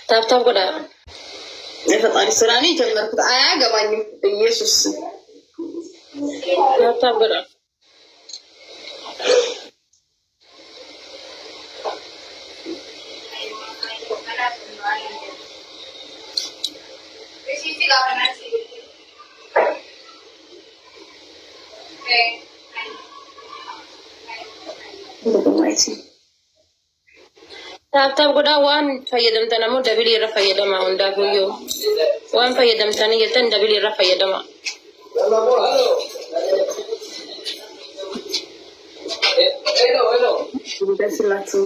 ታብታብ ጎዳ የፈጣሪ ስራኔ ጀመርኩት አያገባኝም። ኢየሱስ ታብታብ ጎዳ ታብታብ ጎዳ ዋን ፈየደምተን አሞ ደብል ይራ ፈየደማ እንዳጉዮ ዋን ፈየደምተን የተን ደብል ይራ ፈየደማ ደስላችሁ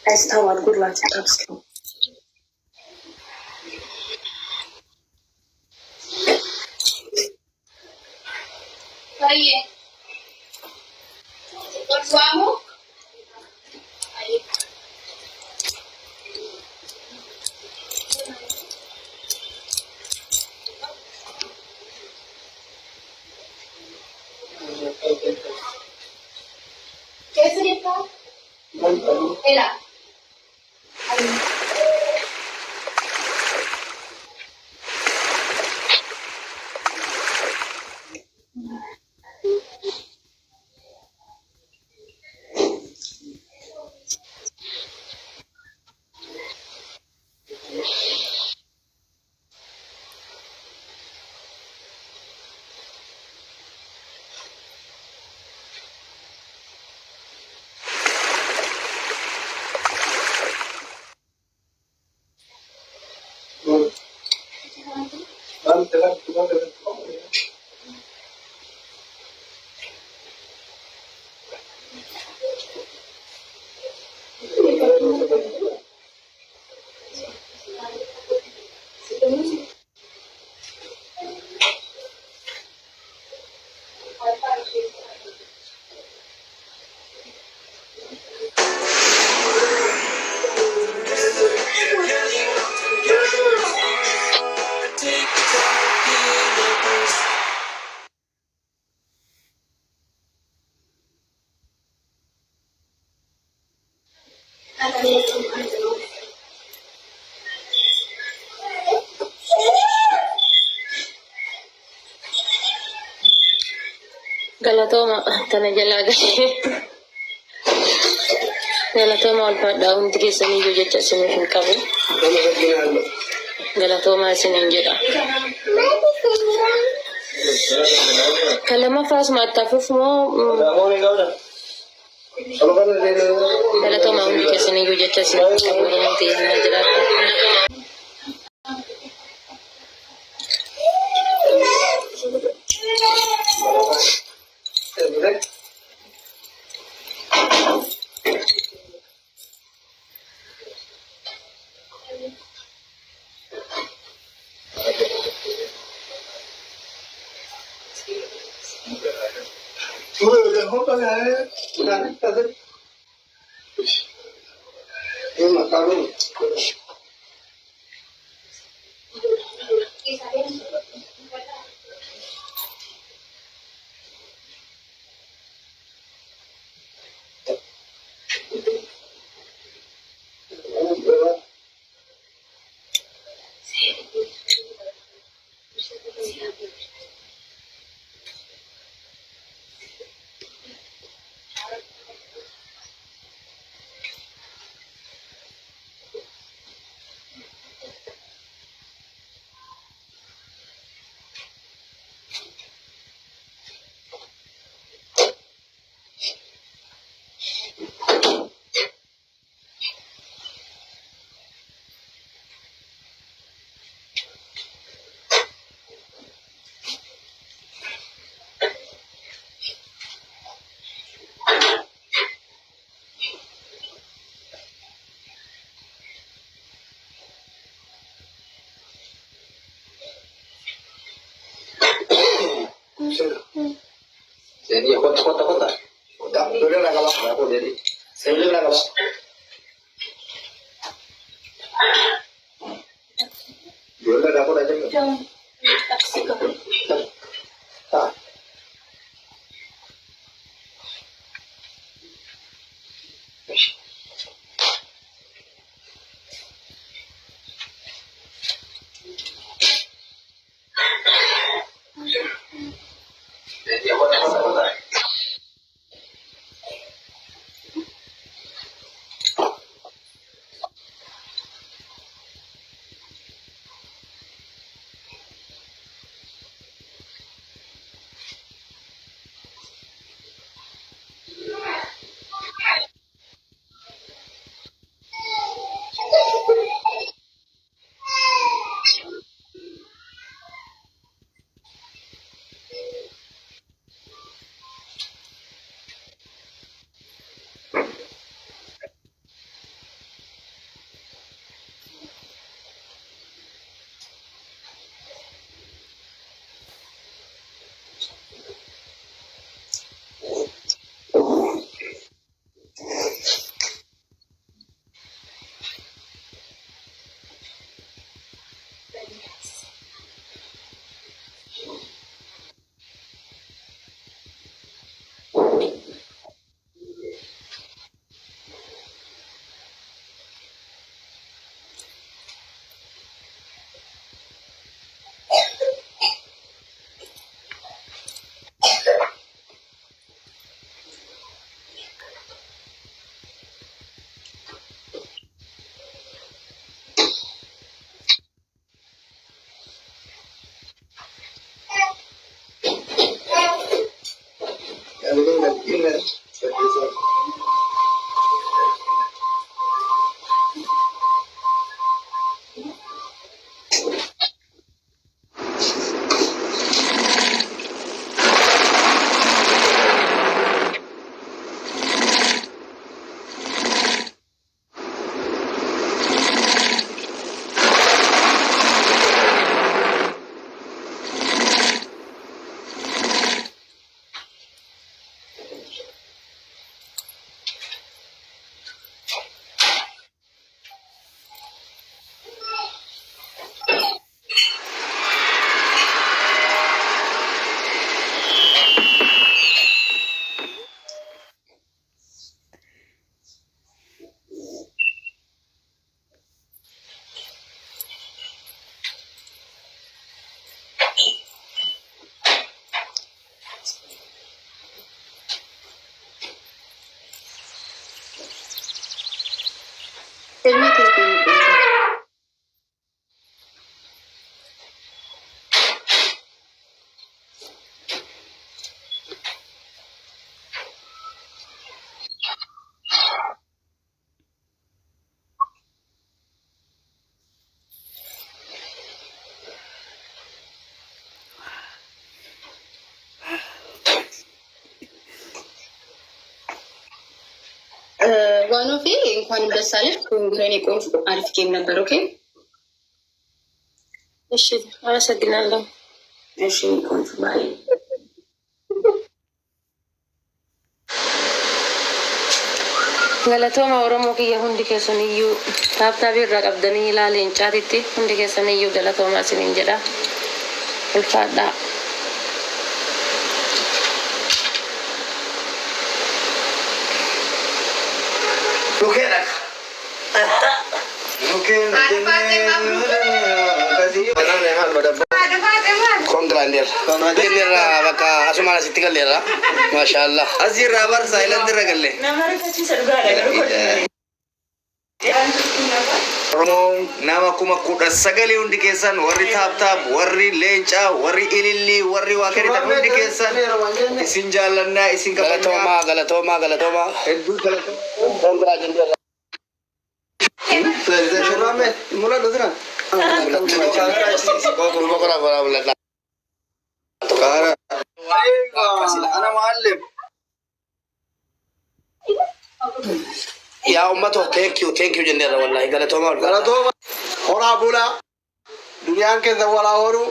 استوى تقول لا تتبسكوا طيب واسوامو कैसे लिखा एला Galatoma tana jalaga. Galatoma ulfaadhaa hundi keessaniyyuu jecha isiniif hin qabu. Galatoma isiniin jedha. Kan lammaffaas maattafuuf moo galatoma hundi keessaniyyuu jecha isiniif hin qabu. Oromoo ta'ee jiraata. Jadi kota. Udah lah kalau aku jadi. Saya bilang kalau. Udah aku aja. ዋኖ ፊ እንኳን ደስ አለሽ። ኮንግሬኒ ቆንጆ አሪፍ ጌም ነበር። ኦኬ እሺ፣ አመሰግናለሁ። እሺ ቆንጆ ባይ ገለቶማ ኦሮሞ ኪያ ሁንዲ keessaniyyu taabtaabii irraa qabdanii ilaaleen caatitti hundi keessaniyyu galatoomaa isiniin jedha. Ulfaadhaa. Asuma nasi tinggal ya, masya Allah. Azir rabar silent teragale. Nama kuma kuda sagali undi kesan, wari tap tap, wari lenca, wari ilili, wari wakari tak undi kesan. Isin jalannya, isin kapan? Galatoma. Edu galatoma. Shurame, mula dudra. Kara. Ana muallim. Ya ummato thank you jendera wallahi galatoma. Ora bula. Dunia ke zawala horu.